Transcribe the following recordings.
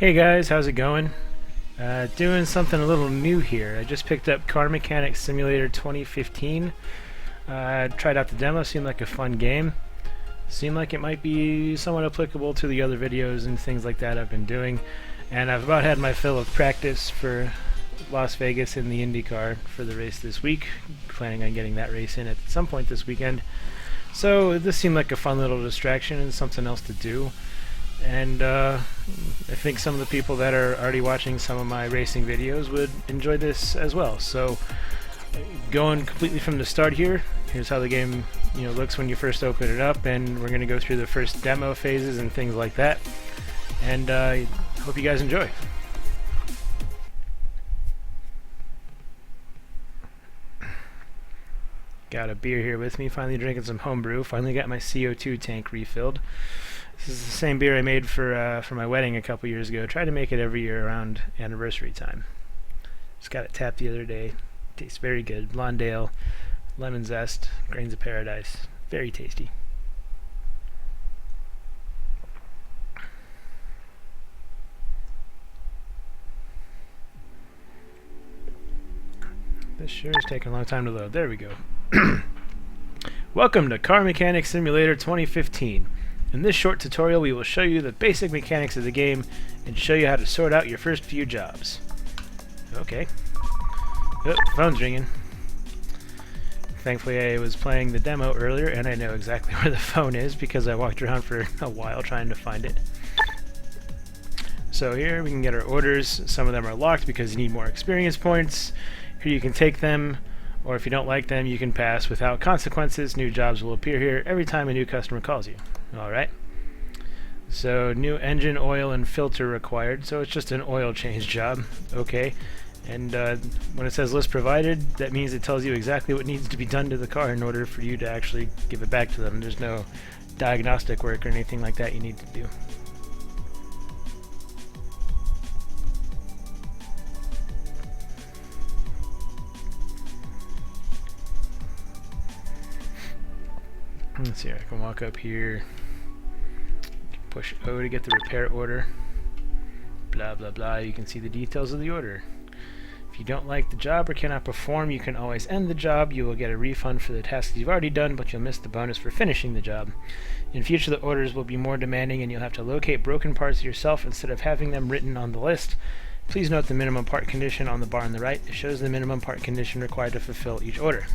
Hey guys, how's it going? Doing something a little new here. I just picked up Car Mechanics Simulator 2015. Tried out the demo, seemed like a fun game. Seemed like it might be somewhat applicable to the other videos and things like that I've been doing. And I've about had my fill of practice for Las Vegas in the IndyCar for the race this week. Planning on getting that race in at some point this weekend. So this seemed like a fun little distraction and something else to do. And I think some of the people that are already watching some of my racing videos would enjoy this as well. So going completely from the start here, here's how the game looks when you first open it up, and we're going to go through the first demo phases and things like that. And hope you guys enjoy. Got a beer here with me, finally drinking some homebrew, finally got my CO2 tank refilled. This is the same beer I made for my wedding a couple years ago. Tried to make it every year around anniversary time. Just got it tapped the other day. Tastes very good. Blonde ale, lemon zest, grains of paradise. Very tasty. This sure is taking a long time to load. There we go. Welcome to Car Mechanics Simulator 2015. In this short tutorial, we will show you the basic mechanics of the game and show you how to sort out your first few jobs. Okay. Oh, phone's ringing. Thankfully, I was playing the demo earlier, and I know exactly where the phone is because I walked around for a while trying to find it. So here we can get our orders. Some of them are locked because you need more experience points. Here you can take them, or if you don't like them, you can pass without consequences. New jobs will appear here every time a new customer calls you. Alright, so new engine oil and filter required, so it's just an oil change job. Okay, and when it says list provided, that means it tells you exactly what needs to be done to the car in order for you to actually give it back to them. There's no diagnostic work or anything like that you need to do. Let's see, I can walk up here, push O to get the repair order, blah blah blah. You can see the details of the order. If you don't like the job or cannot perform, you can always end the job. You will get a refund for the tasks you've already done, but you'll miss the bonus for finishing the job. In future, the orders will be more demanding and you'll have to locate broken parts yourself instead of having them written on the list. Please note the minimum part condition on the bar on the right. It shows the minimum part condition required to fulfill each order.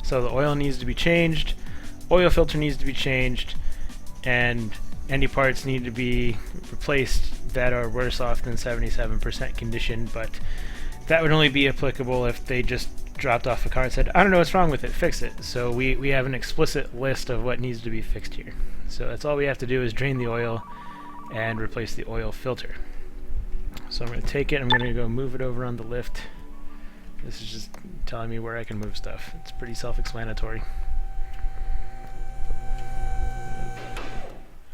So the oil needs to be changed, oil filter needs to be changed, and any parts need to be replaced that are worse off than 77% condition, but that would only be applicable if they just dropped off a car and said, I don't know what's wrong with it, fix it. So we have an explicit list of what needs to be fixed here. So that's all we have to do is drain the oil and replace the oil filter. So I'm going to take it, I'm going to go move it over on the lift. This is just telling me where I can move stuff. It's pretty self-explanatory.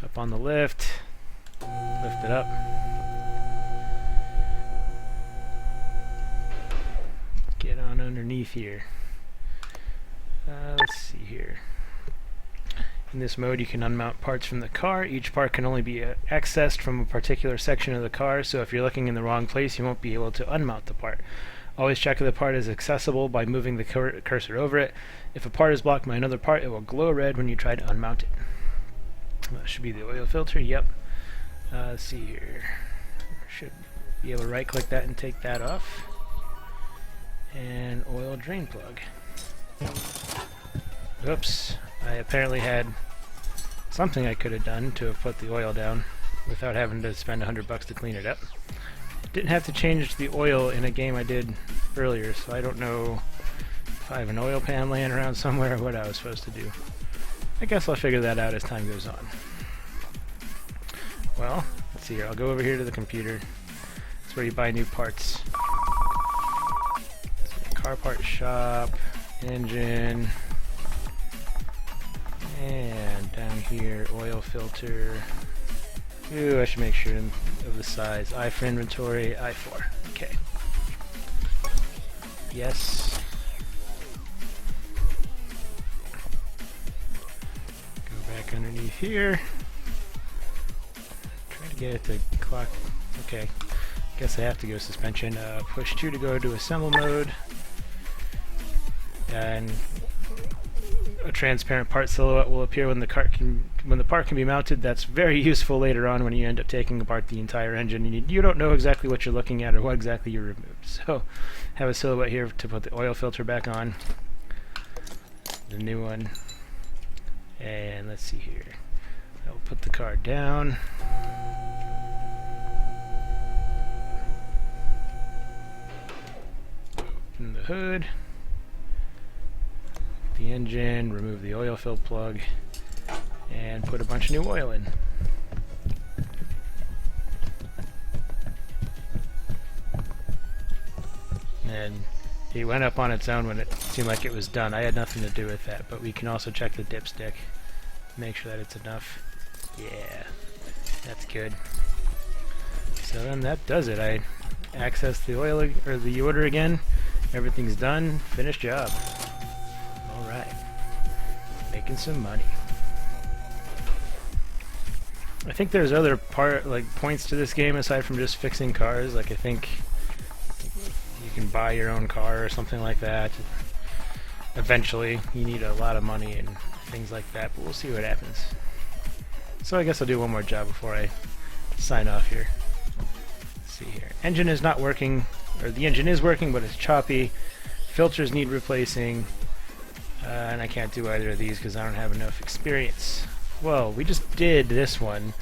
Up on the lift, lift it up. Get on underneath here. Let's see here. In this mode you can unmount parts from the car. Each part can only be accessed from a particular section of the car, so if you're looking in the wrong place you won't be able to unmount the part. Always check if the part is accessible by moving the cursor over it. If a part is blocked by another part, it will glow red when you try to unmount it. That should be the oil filter, yep. Let's see here. Should be able to right click that and take that off. And oil drain plug. Oops, I apparently had something I could have done to have put the oil down without having to spend $100 to clean it up. Didn't have to change the oil in a game I did earlier, so I don't know if I have an oil pan laying around somewhere or what I was supposed to do. I guess I'll figure that out as time goes on. Well, let's see here. I'll go over here to the computer. That's where you buy new parts. Car part shop, engine, and down here, oil filter. Ooh, I should make sure of the size. I for inventory, I4. Okay. Yes. Underneath here. Try to get it to clock. Okay, guess I have to go suspension. Push 2 to go to assemble mode. And a transparent part silhouette will appear when the part can be mounted. That's very useful later on when you end up taking apart the entire engine and you don't know exactly what you're looking at or what exactly you removed. So have a silhouette here to put the oil filter back on, the new one, and let's see here. I'll put the car down. Open the hood. The engine, remove the oil fill plug, and put a bunch of new oil in. And it went up on its own when it seemed like it was done. I had nothing to do with that, but we can also check the dipstick, make sure that it's enough. Yeah, that's good. So then that does it. I accessed the oil or the order again. Everything's done. Finished job. Alright, making some money. I think there's other points to this game aside from just fixing cars. Like I think you can buy your own car or something like that. Eventually, you need a lot of money and things like that, but we'll see what happens. So I guess I'll do one more job before I sign off here. Let's see here. Engine is not working, or the engine is working, but it's choppy. Filters need replacing. And I can't do either of these because I don't have enough experience. Well, we just did this one.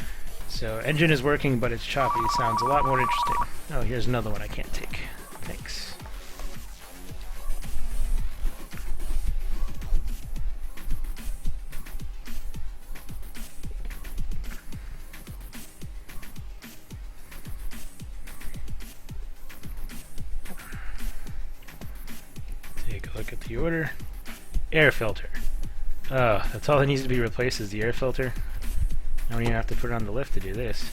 So, engine is working, but it's choppy. Sounds a lot more interesting. Oh, here's another one I can't take. Thanks. Take a look at the order. Air filter. Oh, that's all that needs to be replaced is the air filter. I don't even have to put it on the lift to do this.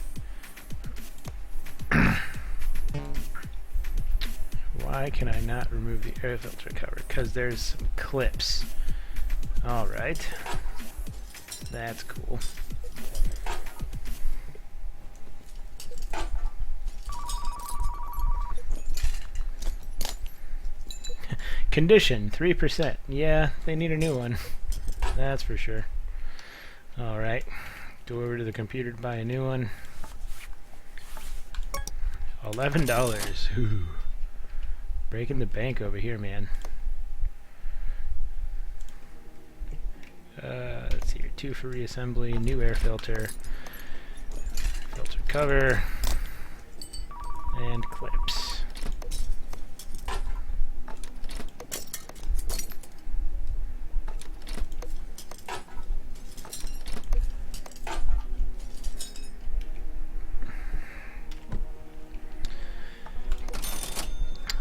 Why can I not remove the air filter cover? Because there's some clips. Alright. That's cool. Condition, 3%. Yeah, they need a new one. That's for sure. Alright. Go over to the computer to buy a new one. $11. Ooh. Breaking the bank over here, man. Let's see here. 2 for reassembly, new air filter, filter cover, and clips.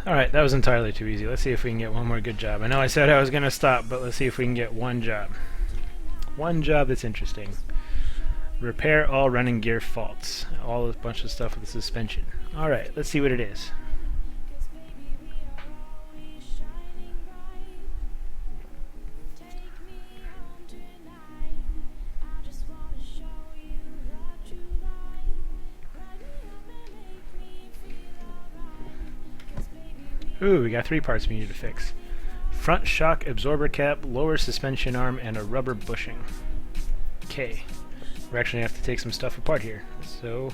Alright, that was entirely too easy. Let's see if we can get one more good job. I know I said I was going to stop, but let's see if we can get one job. One job that's interesting. Repair all running gear faults. All a bunch of stuff with the suspension. Alright, let's see what it is. Ooh, we got 3 parts we need to fix. Front shock absorber cap, lower suspension arm, and a rubber bushing. Okay. We're actually going to have to take some stuff apart here. So,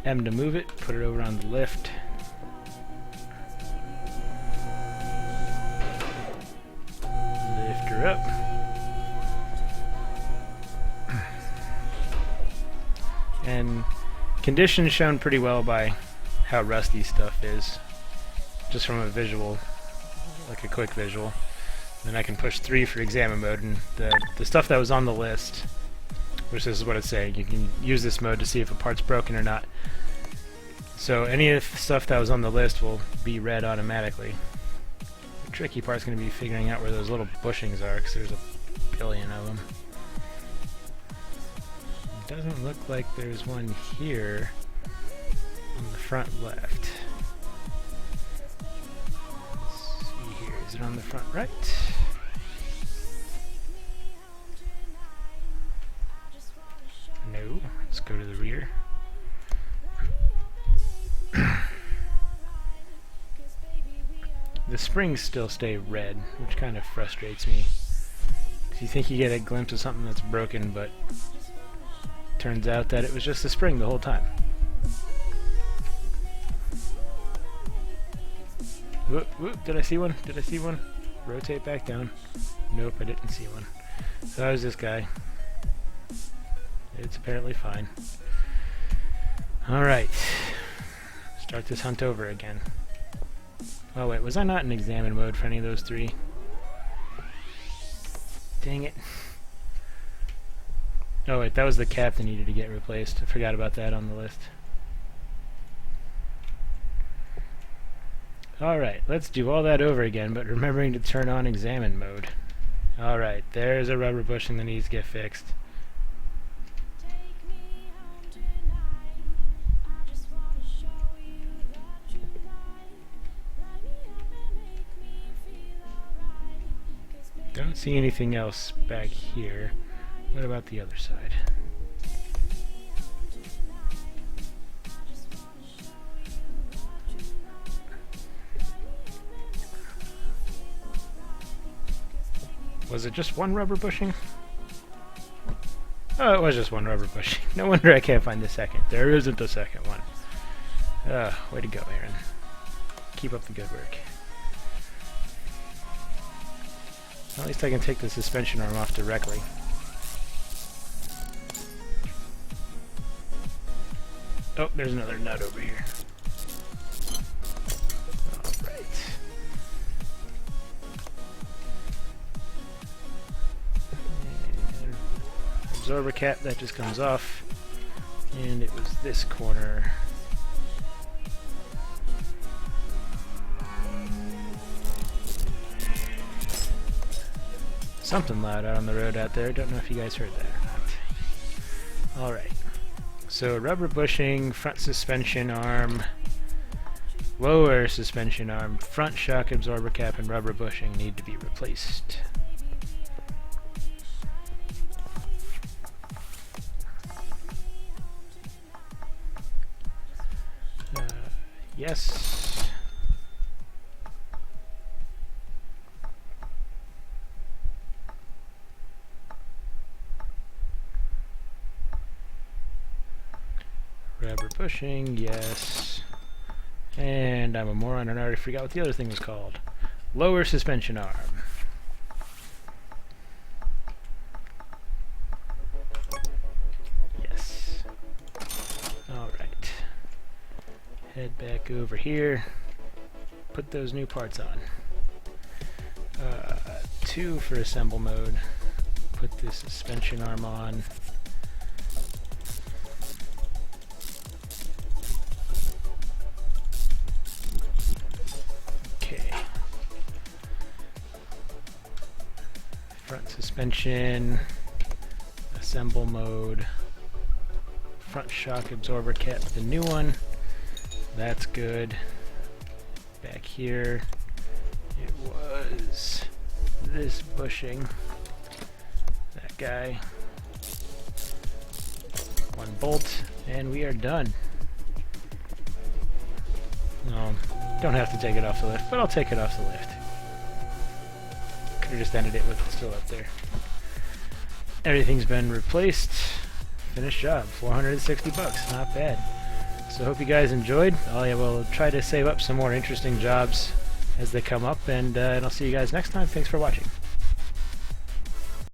M to move it, put it over on the lift. Lift her up. And condition shown pretty well by how rusty stuff is. Just from a visual, like a quick visual. Then I can push 3 for examine mode, and the stuff that was on the list, which is what it's saying, you can use this mode to see if a part's broken or not. So any of the stuff that was on the list will be read automatically. The tricky part's going to be figuring out where those little bushings are, because there's a billion of them. It doesn't look like there's one here on the front left. Is it on the front right? No. Let's go to the rear. the springs still stay red, which kind of frustrates me. You think you get a glimpse of something that's broken, but turns out that it was just the spring the whole time. Whoop, whoop, did I see one? Did I see one? Rotate back down. Nope, I didn't see one. So how's this guy? It's apparently fine. Alright. Start this hunt over again. Oh wait, was I not in examine mode for any of those three? Dang it. Oh wait, that was the cap that needed to get replaced. I forgot about that on the list. Alright, let's do all that over again, but remembering to turn on examine mode. Alright, there's a rubber bushing that needs to get fixed. Don't see anything else back here. What about the other side? Was it just one rubber bushing? Oh, it was just one rubber bushing. No wonder I can't find the second. There isn't a second one. Way to go, Aaron. Keep up the good work. At least I can take the suspension arm off directly. Oh, there's another nut over here. Alright. Absorber cap, that just comes off. And it was this corner. Something loud out on the road out there. Don't know if you guys heard that or not. Alright. So rubber bushing, front suspension arm, lower suspension arm, front shock absorber cap, and rubber bushing need to be replaced. Yes. Rubber bushing, yes. And I'm a moron and I already forgot what the other thing was called. Lower suspension arm. Yes. Alright. Head back over here. Put those new parts on. 2 for assemble mode. Put this suspension arm on. Front suspension, assemble mode, front shock absorber cap, the new one, that's good. Back here, it was this bushing, that guy, 1 bolt, and we are done. Don't have to take it off the lift, but I'll take it off the lift. Could have just ended it with it still up there. Everything's been replaced. Finished job. 460 bucks. Not bad. So I hope you guys enjoyed. I will try to save up some more interesting jobs as they come up, and I'll see you guys next time. Thanks for watching.